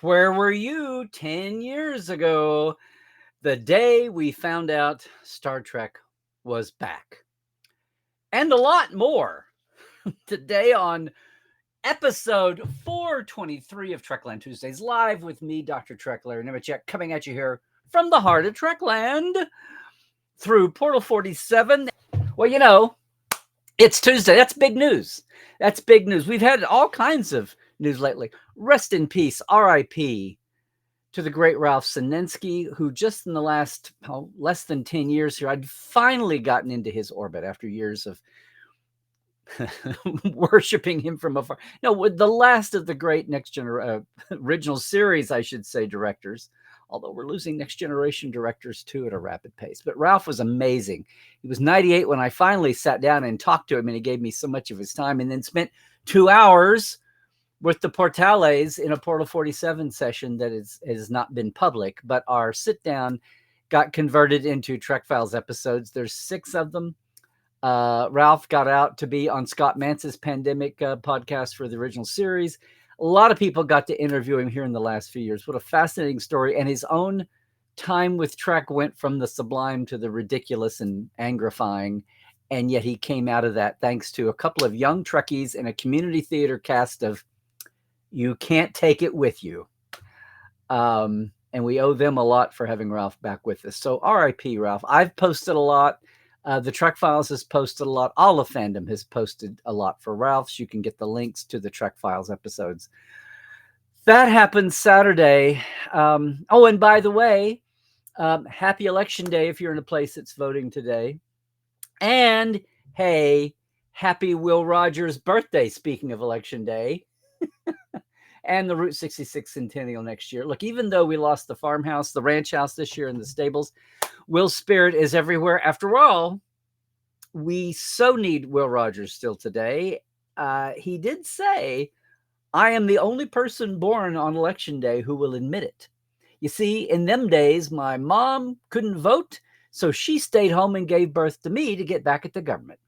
Where were you 10 years ago, the day we found out Star Trek was back? And a lot more. Today on episode 423 of Trekland Tuesdays Live with me, Dr. Trekler Nemecek, coming at you here from the heart of Trekland through Portal 47. Well, you know, it's Tuesday. That's big news. That's big news. We've had all kinds of news lately. Rest in peace, R.I.P. to the great Ralph Sinensky, who just in the last less than 10 years here, I'd finally gotten into his orbit after years of worshiping him from afar. No, with the last of the great original series, I should say, directors, although we're losing next generation directors too at a rapid pace. But Ralph was amazing. He was 98 when I finally sat down and talked to him, and he gave me so much of his time, and then spent 2 hours with the Portales in a Portal 47 session that has not been public, but our sit down got converted into Trek Files episodes. There's 6 of them. Ralph got out to be on Scott Mantz's Pandemic podcast for the original series. A lot of people got to interview him here in the last few years. What a fascinating story. And his own time with Trek went from the sublime to the ridiculous and angrifying. And yet he came out of that thanks to a couple of young Trekkies and a community theater cast of You Can't Take It With You. And we owe them a lot for having Ralph back with us. So RIP, Ralph. I've posted a lot. The Trek Files has posted a lot. All of fandom has posted a lot for Ralph's. You can get the links to the Trek Files episodes. That happened Saturday. And by the way, happy Election Day if you're in a place that's voting today. And hey, happy Will Rogers' birthday, speaking of Election Day. And the Route 66 Centennial next year. Look, even though we lost the farmhouse, the ranch house this year, and the stables, Will's spirit is everywhere. After all, we so need Will Rogers still today. He did say, I am the only person born on Election Day who will admit it. You see, in them days, my mom couldn't vote, so she stayed home and gave birth to me to get back at the government.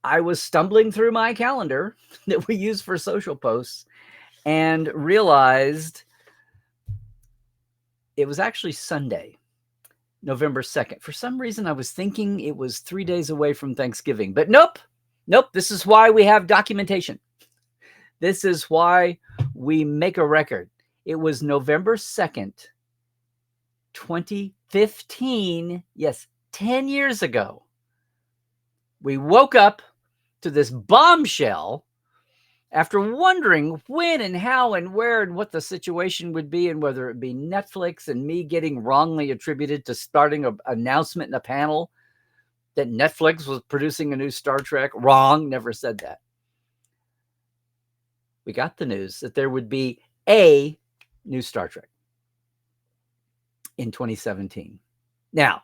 I was stumbling through my calendar that we use for social posts and realized it was actually Sunday, November 2nd. For some reason, I was thinking it was 3 days away from Thanksgiving, but nope. This is why we have documentation. This is why we make a record. It was November 2nd, 2015. Yes, 10 years ago. We woke up to this bombshell after wondering when and how and where and what the situation would be, and whether it be Netflix and me getting wrongly attributed to starting an announcement in a panel that Netflix was producing a new Star Trek. Wrong, never said that. We got the news that there would be a new Star Trek in 2017. Now,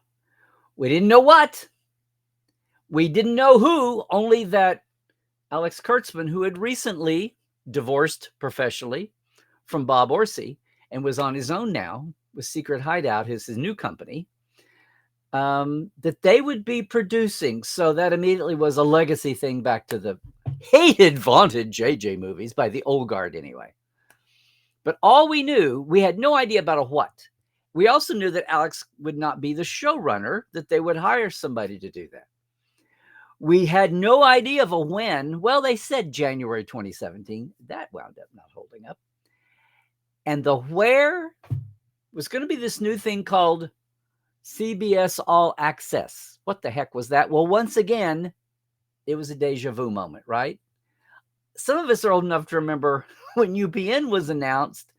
we didn't know what. We didn't know who, only that Alex Kurtzman, who had recently divorced professionally from Bob Orsi and was on his own now with Secret Hideout, his new company, that they would be producing. So that immediately was a legacy thing back to the hated, vaunted JJ movies by the old guard anyway. But all we knew, we had no idea about a what. We also knew that Alex would not be the showrunner, that they would hire somebody to do that. We had no idea of a when. Well, they said January 2017. That wound up not holding up. And the where was going to be this new thing called CBS All Access. What the heck was that? Well, once again, it was a deja vu moment, right? Some of us are old enough to remember when UPN was announced,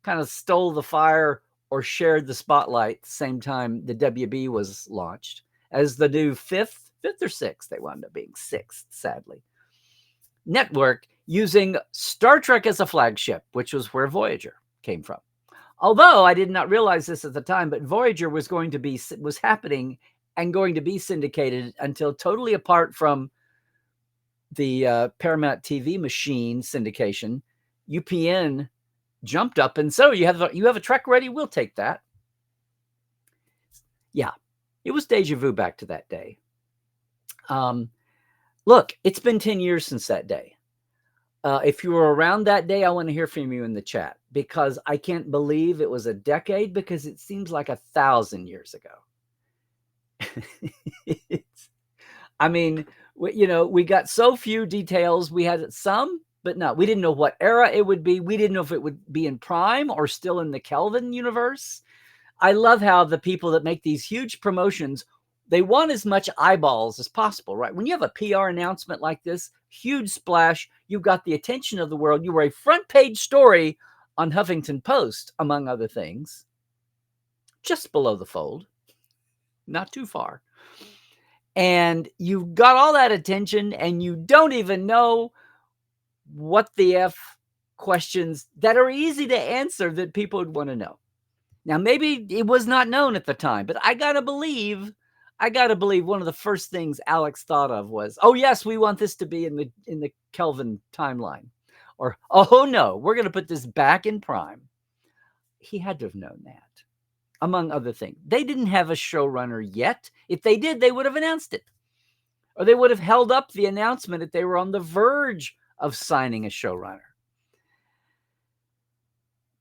kind of stole the fire or shared the spotlight the same time the WB was launched as the new fifth or sixth, they wound up being 6th, sadly, network using Star Trek as a flagship, which was where Voyager came from. Although I did not realize this at the time, but Voyager was happening and going to be syndicated until totally apart from the Paramount TV machine syndication. UPN jumped up and so you have a Trek ready? We'll take that. Yeah, it was deja vu back to that day. Look, it's been 10 years since that day. If you were around that day, I want to hear from you in the chat. because I can't believe it was a decade, because it seems like 1,000 years ago. I mean, we got so few details. We had some, but no, we didn't know what era it would be. We didn't know if it would be in Prime or still in the Kelvin universe. I love how the people that make these huge promotions, they want as much eyeballs as possible, right? When you have a PR announcement like this, huge splash, you've got the attention of the world. You were a front page story on Huffington Post, among other things, just below the fold, not too far. And you've got all that attention, and you don't even know what the F questions that are easy to answer that people would want to know. Now, maybe it was not known at the time, but I gotta believe one of the first things Alex thought of was, oh yes, we want this to be in the Kelvin timeline. Or, oh no, we're gonna put this back in Prime. He had to have known that, among other things. They didn't have a showrunner yet. If they did, they would have announced it. Or they would have held up the announcement if they were on the verge of signing a showrunner.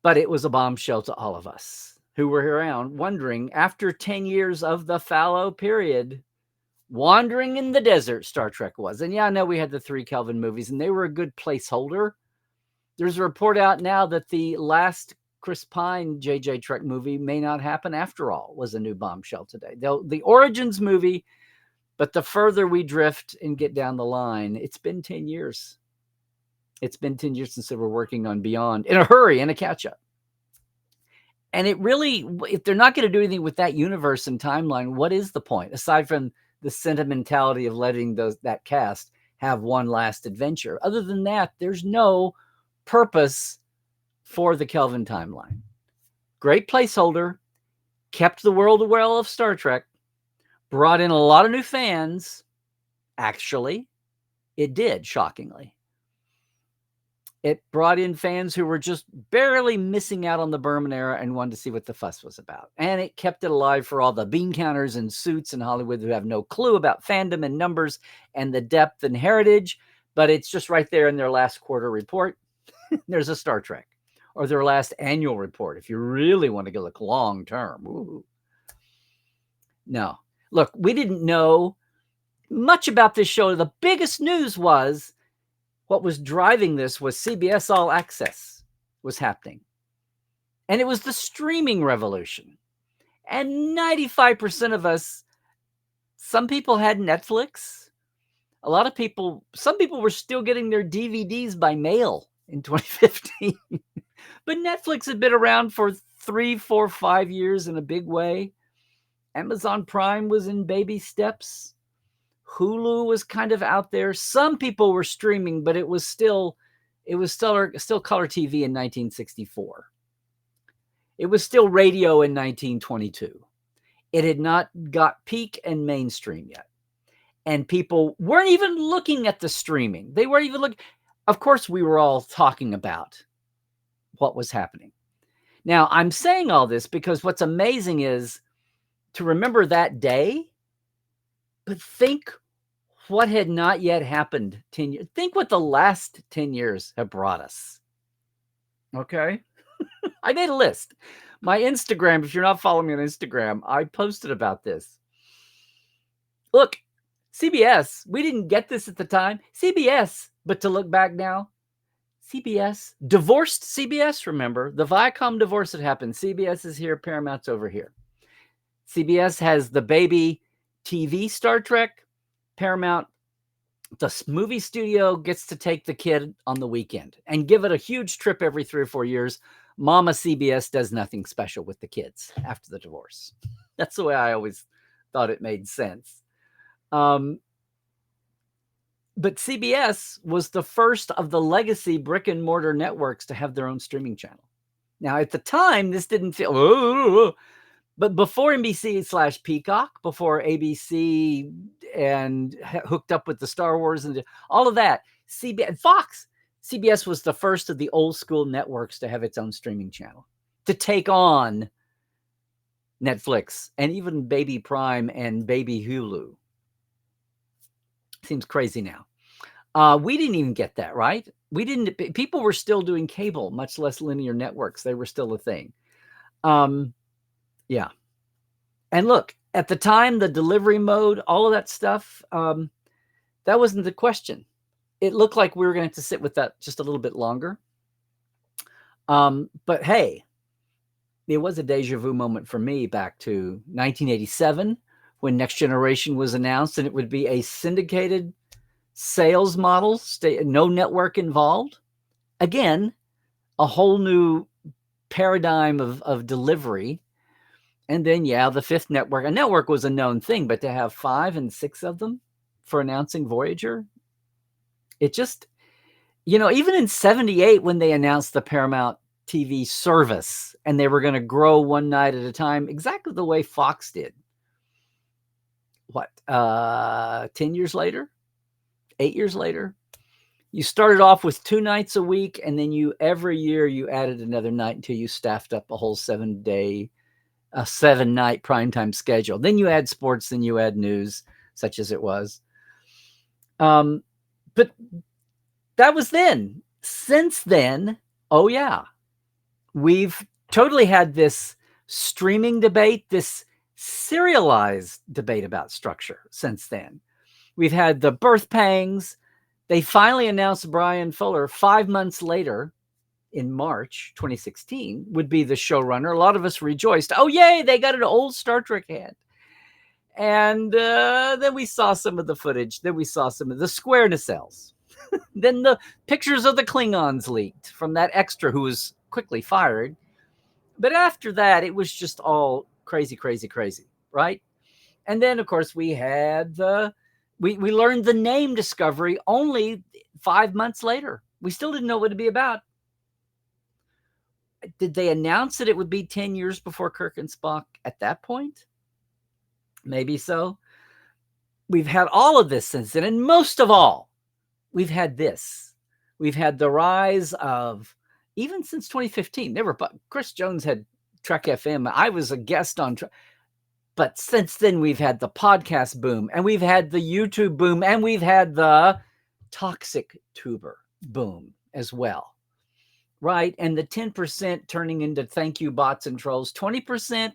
But it was a bombshell to all of us who were around wondering, after 10 years of the fallow period, wandering in the desert, Star Trek was. And yeah, I know we had the 3 Kelvin movies, and they were a good placeholder. There's a report out now that the last Chris Pine JJ Trek movie may not happen after all, was a new bombshell today. The Origins movie, but the further we drift and get down the line, it's been 10 years. It's been 10 years since they were working on Beyond in a hurry and a catch-up. And it really, if they're not going to do anything with that universe and timeline, what is the point? Aside from the sentimentality of letting that cast have one last adventure. Other than that, there's no purpose for the Kelvin timeline. Great placeholder, kept the world aware of Star Trek, brought in a lot of new fans. Actually, it did, shockingly. It brought in fans who were just barely missing out on the Berman era and wanted to see what the fuss was about. And it kept it alive for all the bean counters and suits in Hollywood who have no clue about fandom and numbers and the depth and heritage, but it's just right there in their last quarter report. There's a Star Trek, or their last annual report, if you really want to look long term. Ooh. No. Look, we didn't know much about this show. The biggest news was, what was driving this was CBS All Access was happening. And it was the streaming revolution. And 95% of us, some people had Netflix. A lot of people, some people were still getting their DVDs by mail in 2015. But Netflix had been around for 3, 4, 5 years in a big way. Amazon Prime was in baby steps. Hulu was kind of out there. Some people were streaming, but it was still color TV in 1964. It was still radio in 1922. It had not got peak and mainstream yet. And people weren't even looking at the streaming. They weren't even looking. Of course, we were all talking about what was happening. Now, I'm saying all this because what's amazing is to remember that day, but think what had not yet happened 10 years. Think what the last 10 years have brought us. Okay? I made a list. My Instagram, if you're not following me on Instagram, I posted about this. Look, CBS, we didn't get this at the time. CBS, but to look back now, CBS, divorced CBS, remember? The Viacom divorce had happened. CBS is here, Paramount's over here. CBS has the baby TV Star Trek. Paramount, the movie studio, gets to take the kid on the weekend and give it a huge trip every 3 or 4 years. Mama CBS does nothing special with the kids after the divorce. That's the way I always thought it made sense. But CBS was the first of the legacy brick and mortar networks to have their own streaming channel. Now, at the time, this didn't feel, but before NBC/Peacock, before ABC and hooked up with the Star Wars and all of that, Fox, CBS was the first of the old school networks to have its own streaming channel, to take on Netflix and even Baby Prime and Baby Hulu. Seems crazy now. We didn't even get that, right? We didn't. People were still doing cable, much less linear networks. They were still a thing. Yeah. And look, at the time, the delivery mode, all of that stuff, that wasn't the question. It looked like we were going to have to sit with that just a little bit longer. But hey, it was a deja vu moment for me back to 1987 when Next Generation was announced, and it would be a syndicated sales model, no network involved. Again, a whole new paradigm of delivery. And then, yeah, the fifth network. A network was a known thing, but to have 5 and 6 of them for announcing Voyager, it just, even in 78 when they announced the Paramount TV service and they were going to grow one night at a time, exactly the way Fox did. What, 10 years later? 8 years later? You started off with 2 nights a week, and then every year you added another night until you staffed up a whole 7-night primetime schedule. Then you add sports, then you add news, such as it was. But that was then. Since then, oh yeah, we've totally had this streaming debate, this serialized debate about structure since then. We've had the birth pangs. They finally announced Brian Fuller 5 months later in March 2016 would be the showrunner. A lot of us rejoiced. Oh, yay, they got an old Star Trek head. And then we saw some of the footage. Then we saw some of the square nacelles. Then the pictures of the Klingons leaked from that extra who was quickly fired. But after that, it was just all crazy, crazy, crazy, right? And then, of course, we had we learned the name discovery only 5 months later. We still didn't know what it'd be about. Did they announce that it would be 10 years before Kirk and Spock at that point? Maybe so. We've had all of this since then. And most of all, we've had this. We've had the rise of, even since 2015, Chris Jones had Trek FM. I was a guest on Trek. But since then, we've had the podcast boom, and we've had the YouTube boom, and we've had the toxic tuber boom as well. Right? And the 10% turning into thank you bots and trolls, 20%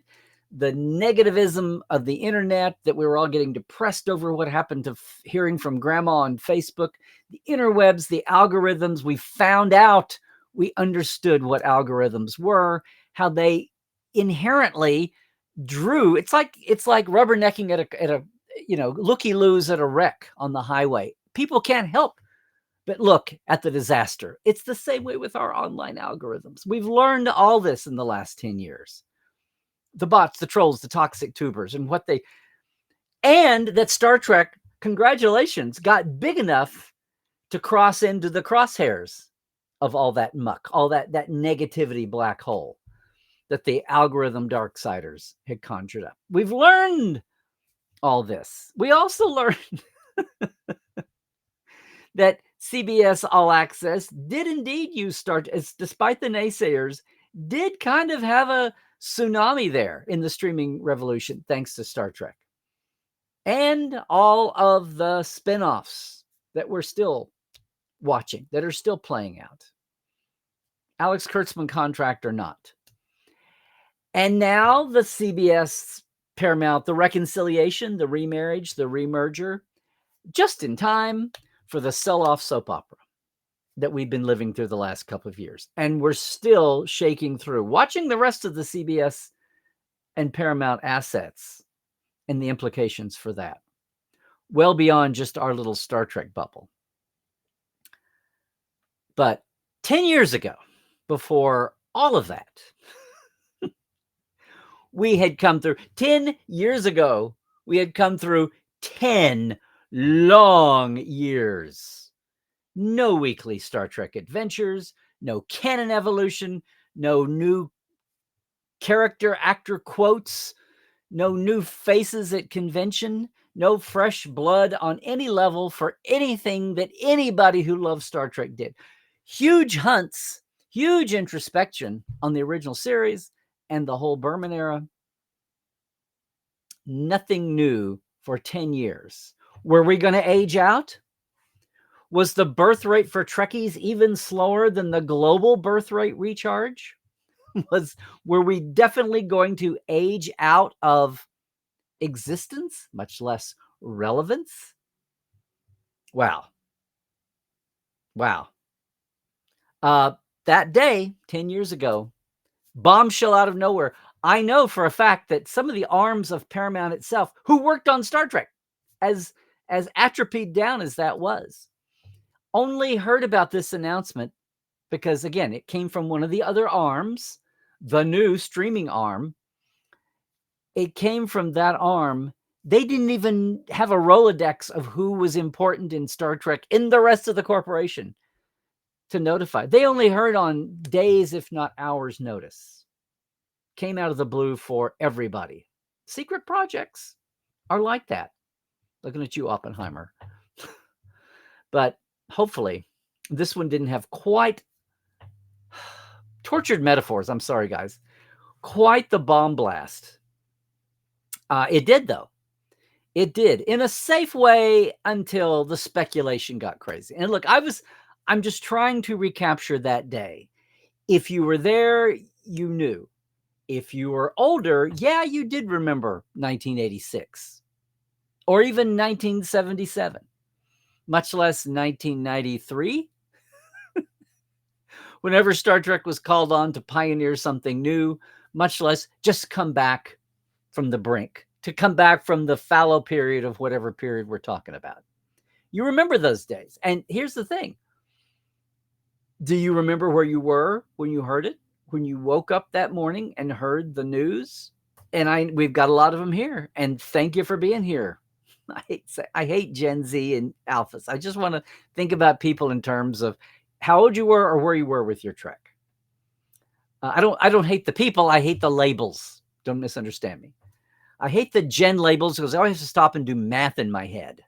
the negativism of the internet, that we were all getting depressed over what happened to hearing from grandma on Facebook, the interwebs, the algorithms. We found out, we understood what algorithms were, how they inherently drew. It's like rubbernecking at a looky-loos at a wreck on the highway. People can't help but look at the disaster. It's the same way with our online algorithms. We've learned all this in the last 10 years. The bots, the trolls, the toxic tubers, and and that Star Trek, congratulations, got big enough to cross into the crosshairs of all that muck, all that negativity black hole that the algorithm darksiders had conjured up. We've learned all this. We also learned that CBS All Access did indeed use Star Trek, despite the naysayers, did kind of have a tsunami there in the streaming revolution, thanks to Star Trek. And all of the spin-offs that we're still watching, that are still playing out. Alex Kurtzman contract or not. And now the CBS Paramount, the reconciliation, the remarriage, the remerger, just in time for the sell-off soap opera that we've been living through the last couple of years. And we're still shaking through, watching the rest of the CBS and Paramount assets and the implications for that, well beyond just our little Star Trek bubble. But 10 years ago, before all of that, we had come through 10 years ago. We had come through 10 long years. No weekly Star Trek adventures, no canon evolution, no new character actor quotes, no new faces at convention, no fresh blood on any level for anything that anybody who loves Star Trek did. Huge hunts, huge introspection on the original series and the whole Berman era. Nothing new for 10 years. Were we going to age out? Was the birth rate for Trekkies even slower than the global birth rate recharge? Were we definitely going to age out of existence, much less relevance? Wow. Wow. That day, 10 years ago, bombshell out of nowhere. I know for a fact that some of the arms of Paramount itself, who worked on Star Trek, as atrophied down as that was, only heard about this announcement because, again, it came from one of the other arms, the new streaming arm. It came from that arm. They didn't even have a Rolodex of who was important in Star Trek in the rest of the corporation to notify. They only heard on days, if not hours, notice. Came out of the blue for everybody. Secret projects are like that. Looking at you, Oppenheimer. But hopefully, this one didn't have quite tortured metaphors. I'm sorry, guys. Quite the bomb blast. It did, though. It did in a safe way until the speculation got crazy. And look, I'm just trying to recapture that day. If you were there, you knew. If you were older, yeah, you did remember 1986 or even 1977, much less 1993. Whenever Star Trek was called on to pioneer something new, much less just come back from the brink, to come back from the fallow period of whatever period we're talking about. You remember those days. And here's the thing. Do you remember where you were when you heard it? When you woke up that morning and heard the news? And we've got a lot of them here. And thank you for being here. I hate Gen Z and Alphas. I just want to think about people in terms of how old you were or where you were with your Trek. I don't hate the people. I hate the labels. Don't misunderstand me. I hate the Gen labels because I always have to stop and do math in my head.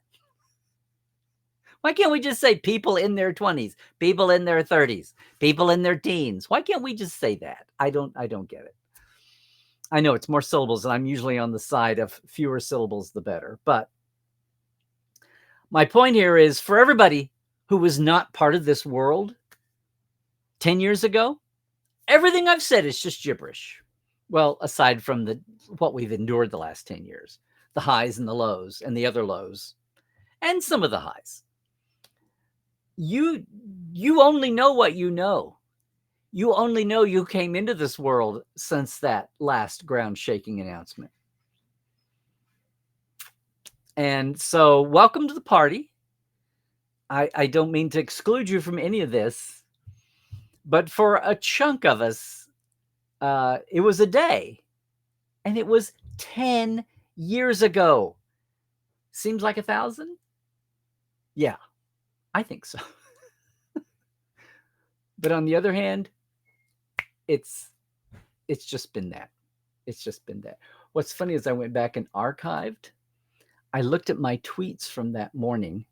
Why can't we just say people in their 20s, people in their 30s, people in their teens? Why can't we just say that? I don't get it. I know it's more syllables, and I'm usually on the side of fewer syllables, the better. But my point here is for everybody who was not part of this world 10 years ago, everything I've said is just gibberish. Well, aside from what we've endured the last 10 years, the highs and the lows and the other lows, and some of the highs. You only know what you know. You only know you came into this world since that last ground-shaking announcement. And so welcome to the party. I don't mean to exclude you from any of this, but for a chunk of us, it was a day, and it was 10 years ago. Seems like 1,000? Yeah, I think so. But on the other hand, it's just been that. It's just been that. What's funny is I went back and archived. I looked at my tweets from that morning.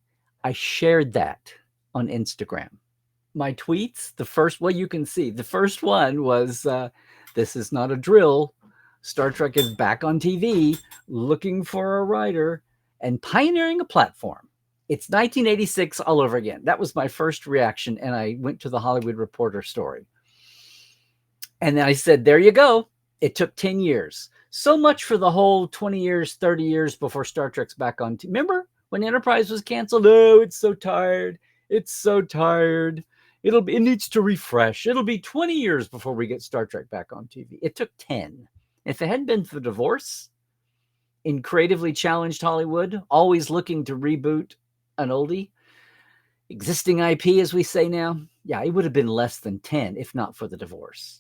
I shared that on Instagram. My tweets, you can see. The first one was, this is not a drill. Star Trek is back on TV, looking for a writer and pioneering a platform. It's 1986 all over again. That was my first reaction, and I went to the Hollywood Reporter story. And then I said, there you go. It took 10 years. So much for the whole 20 years, 30 years before Star Trek's back on TV. Remember when Enterprise was canceled? Oh, it's so tired. It's so tired. It needs to refresh. It'll be 20 years before we get Star Trek back on TV. It took 10. If it hadn't been for the divorce in creatively challenged Hollywood, always looking to reboot an oldie, existing IP, as we say now, yeah, it would have been less than 10 if not for the divorce.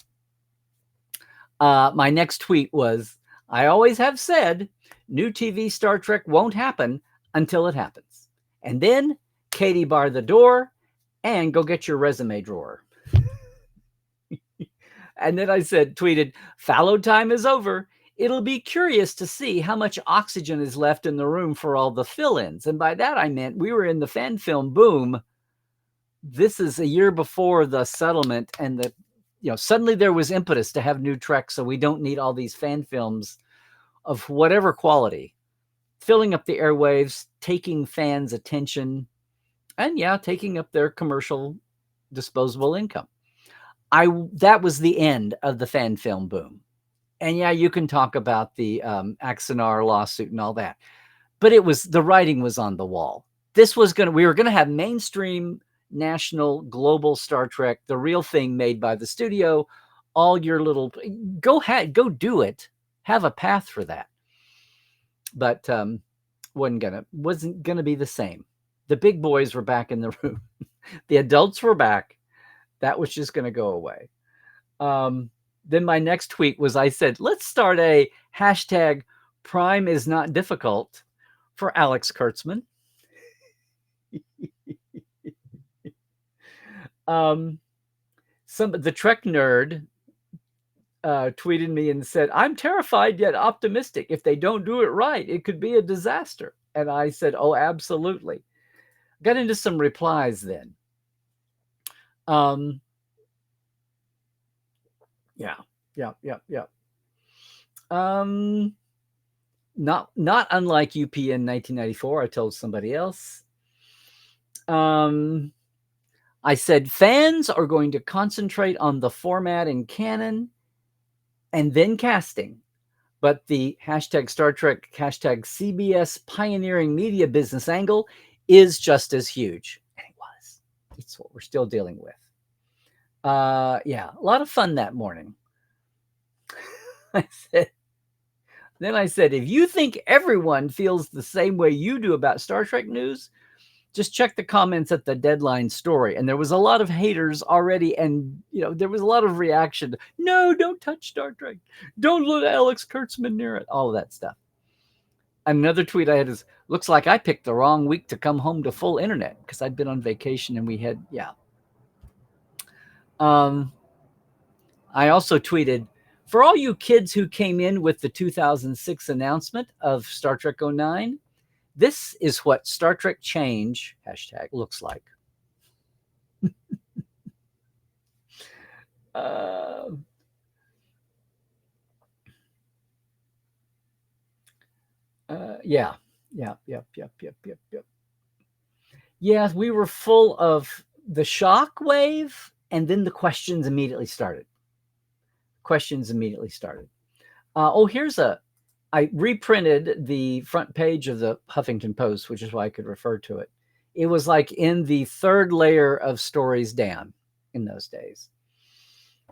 My next tweet was, I always have said new TV Star Trek won't happen until it happens. And then Katie bar the door and go get your resume drawer. And then I tweeted, fallow time is over. It'll be curious to see how much oxygen is left in the room for all the fill-ins. And by that I meant we were in the fan film boom. This is a year before the settlement and suddenly there was impetus to have new Trek, so we don't need all these fan films of whatever quality, filling up the airwaves, taking fans' attention, and yeah, taking up their commercial disposable income. That was the end of the fan film boom. And yeah, you can talk about the Axanar lawsuit and all that, but the writing was on the wall. We were gonna have mainstream, national, global Star Trek, the real thing made by the studio. All your little go do it, have a path for that, but wasn't gonna be the same. The big boys were back in the room. The adults were back. That was just gonna go away. Then my next tweet was, I said, let's start a hashtag Prime is not difficult for Alex Kurtzman. The Trek nerd tweeted me and said, I'm terrified yet optimistic. If they don't do it right, it could be a disaster. And I said, oh, absolutely. Got into some replies then. Yeah. Not unlike UPN 1994, I told somebody else. I said fans are going to concentrate on the format and canon and then casting, but the hashtag Star Trek, hashtag CBS pioneering media business angle is just as huge. And it was. It's what we're still dealing with. Yeah, a lot of fun that morning. I said, if you think everyone feels the same way you do about Star Trek news, just check the comments at the Deadline story. And there was a lot of haters already. And, there was a lot of reaction. No, don't touch Star Trek. Don't let Alex Kurtzman near it. All of that stuff. Another tweet I had is, looks like I picked the wrong week to come home to full internet because I'd been on vacation and we had, yeah. I also tweeted, for all you kids who came in with the 2006 announcement of Star Trek 09, this is what Star Trek change hashtag looks like. Yeah. Yeah, we were full of the shock wave, and then the questions immediately started. I reprinted the front page of the Huffington Post, which is why I could refer to it. It was like in the third layer of stories down in those days.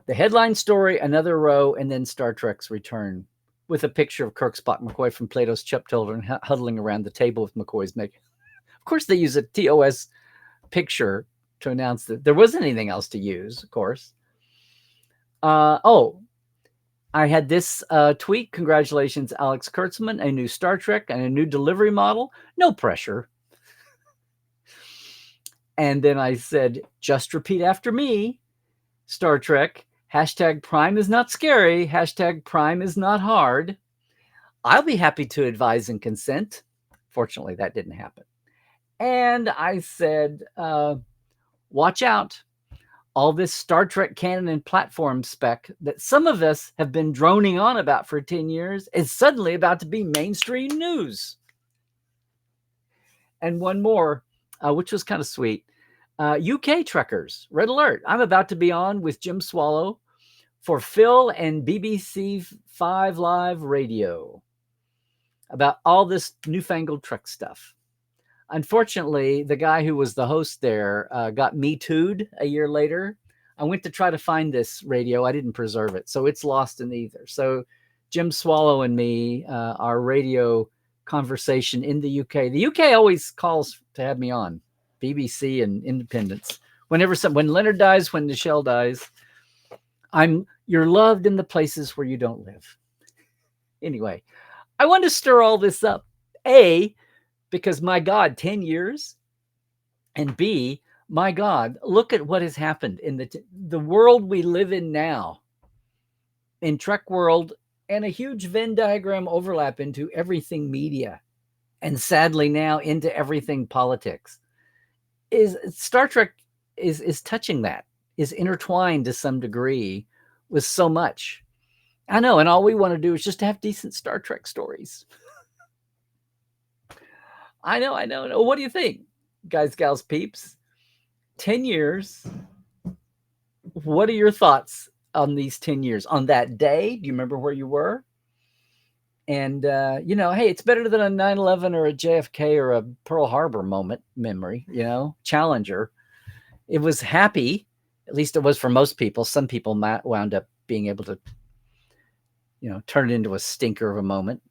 The headline story, another row, and then Star Trek's return with a picture of Kirk, Spock, McCoy from Plato's Children huddling around the table with McCoy's make. Of course, they use a TOS picture to announce that there wasn't anything else to use, of course. I had this tweet. Congratulations, Alex Kurtzman, a new Star Trek and a new delivery model. No pressure. And then I said, just repeat after me, Star Trek, hashtag Prime is not scary, hashtag Prime is not hard. I'll be happy to advise and consent. Fortunately, that didn't happen. And I said, watch out. All this Star Trek canon and platform spec that some of us have been droning on about for 10 years is suddenly about to be mainstream news. And one more, which was kind of sweet. UK Trekkers, red alert. I'm about to be on with Jim Swallow for Phil and BBC 5 Live Radio about all this newfangled Trek stuff. Unfortunately, the guy who was the host there got Me Too'd a year later. I went to try to find this radio. I didn't preserve it, so it's lost in the ether. So Jim Swallow and me, our radio conversation in the UK. The UK always calls to have me on, BBC and Independence. When Leonard dies, when Nichelle dies, you're loved in the places where you don't live. Anyway, I want to stir all this up. A, because my God, 10 years. And B, my God, look at what has happened in the world we live in now. In Trek world, and a huge Venn diagram overlap into everything media. And sadly now into everything politics. Star Trek is touching that, is intertwined to some degree with so much. I know, and all we want to do is just have decent Star Trek stories. I know. What do you think? guys, gals, peeps, 10 years. What are your thoughts on these 10 years? On that day, do you remember where you were? And, hey, it's better than a 9/11 or a JFK or a Pearl Harbor memory, Challenger. It was happy. At least it was for most people. Some people wound up being able to, turn it into a stinker of a moment.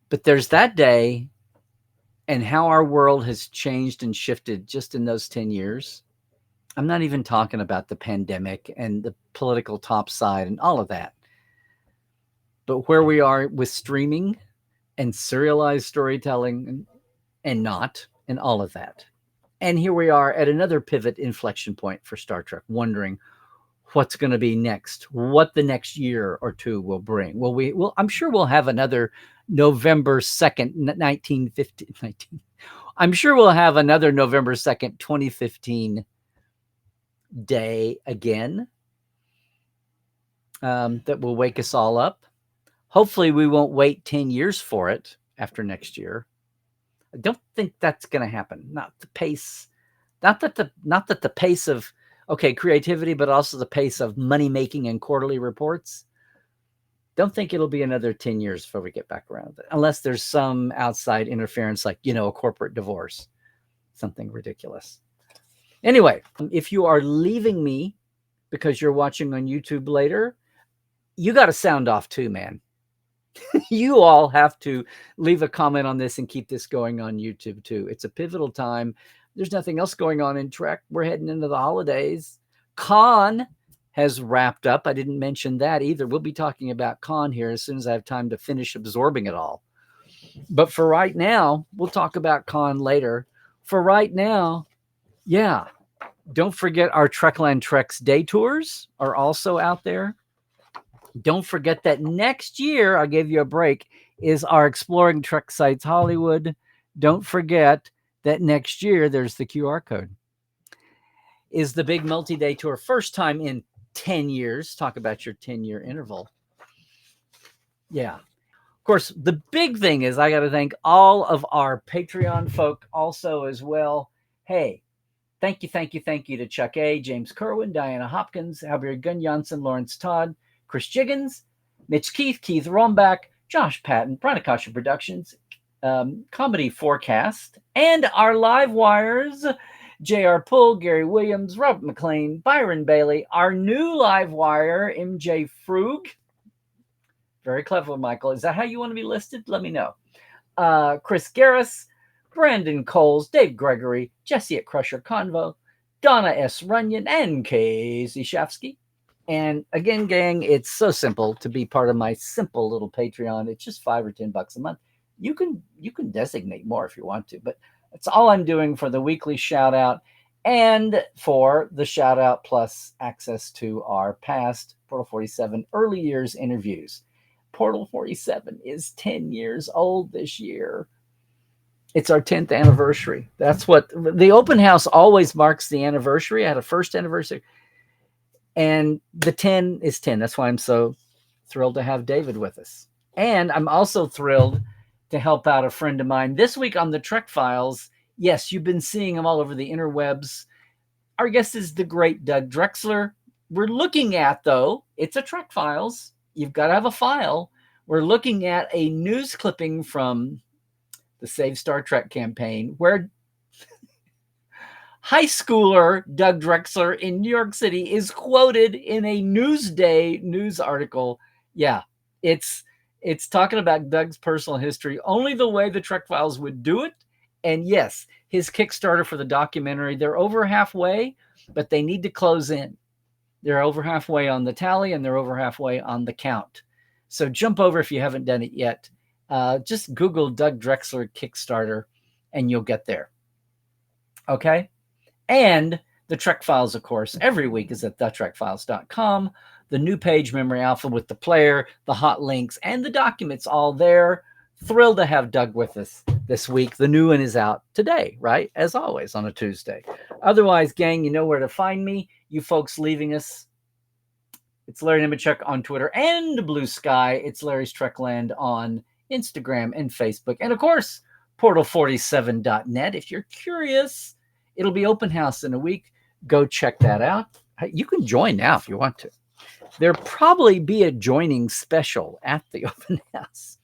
But there's that day and how our world has changed and shifted just in those 10 years. I'm not even talking about the pandemic and the political topside and all of that. But where we are with streaming and serialized storytelling and not, and all of that. And here we are at another pivot inflection point for Star Trek, wondering what's going to be next, what the next year or two will bring. I'm sure we'll have another November 2nd, 1915. I'm sure we'll have another November 2nd, 2015 day again that will wake us all up. Hopefully we won't wait 10 years for it after next year. I don't think that's going to happen. Not the pace, not that the pace of creativity, but also the pace of money making and quarterly reports. Don't think it'll be another 10 years before we get back around it, unless there's some outside interference, like, a corporate divorce, something ridiculous. Anyway, if you are leaving me because you're watching on YouTube later, you got to sound off too, man. You all have to leave a comment on this and keep this going on YouTube too. It's a pivotal time. There's nothing else going on in Trek. We're heading into the holidays. Con has wrapped up. I didn't mention that either. We'll be talking about Con here as soon as I have time to finish absorbing it all. But for right now, we'll talk about Con later. For right now, yeah, don't forget our Trekland Treks day tours are also out there. Don't forget that next year, I'll give you a break, is our Exploring Trek Sites Hollywood. Don't forget that next year, there's the QR code. Is the big multi-day tour. First time in 10 years. Talk about your 10-year interval. Yeah. Of course, the big thing is I got to thank all of our Patreon folk also as well. Hey, thank you to Chuck A., James Kerwin, Diana Hopkins, Albert Gunn-Janssen, Lawrence Todd, Chris Jiggins, Mitch Keith Rombach, Josh Patton, Pranakasha Productions, Comedy Forecast, and our live wires, J.R. Pull, Gary Williams, Robert McLean, Byron Bailey, our new live wire, MJ Frug. Very clever, Michael. Is that how you want to be listed? Let me know. Chris Garris, Brandon Coles, Dave Gregory, Jesse at Crusher Convo, Donna S. Runyon, and Casey Shafsky. And again, gang, it's so simple to be part of my simple little Patreon. It's just $5 or $10 a month. You can designate more if you want to, but that's all I'm doing for the weekly shout out and for the shout out plus access to our past Portal 47 early years interviews. Portal 47 is 10 years old this year. It's our 10th anniversary. That's what the open house always marks, the anniversary. I had a first anniversary. And the 10 is 10. That's why I'm so thrilled to have David with us. And I'm also thrilled to help out a friend of mine this week on the Trek Files. Yes, you've been seeing him all over the interwebs. Our guest is the great Doug Drexler. We're looking at, though, it's a Trek Files. You've got to have a file. We're looking at a news clipping from the Save Star Trek campaign where high schooler Doug Drexler in New York City is quoted in a Newsday news article. Yeah, it's talking about Doug's personal history, only the way the Trek Files would do it. And yes, his Kickstarter for the documentary, they're over halfway, but they need to close in. They're over halfway on the tally and they're over halfway on the count. So jump over if you haven't done it yet. Just Google Doug Drexler Kickstarter and you'll get there. Okay? And the Trek Files, of course, every week is at thetrekfiles.com. The new page, Memory Alpha, with the player, the hot links, and the documents all there. Thrilled to have Doug with us this week. The new one is out today, right? As always, on a Tuesday. Otherwise, gang, you know where to find me. You folks leaving us. It's Larry Nemecek on Twitter and Blue Sky. It's Larry's Trekland on Instagram and Facebook. And, of course, portal47.net. If you're curious, it'll be open house in a week. Go check that out. You can join now if you want to. There'll probably be a joining special at the open house.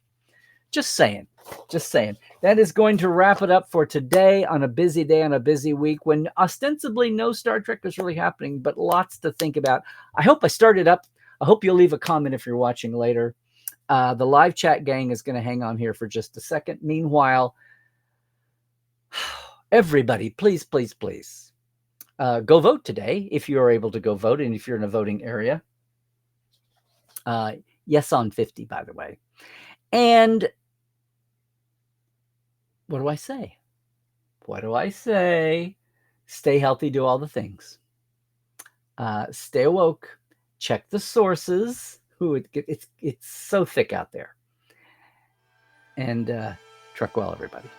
Just saying. Just saying. That is going to wrap it up for today on a busy day, on a busy week, when ostensibly no Star Trek is really happening, but lots to think about. I hope I started up. I hope you'll leave a comment if you're watching later. The live chat gang is going to hang on here for just a second. Meanwhile, everybody, please, please, please, go vote today if you're able to go vote and if you're in a voting area. Yes on 50, by the way. And what do I say? What do I say? Stay healthy, do all the things. Stay awoke, check the sources. Ooh, it's so thick out there. And truck well, everybody.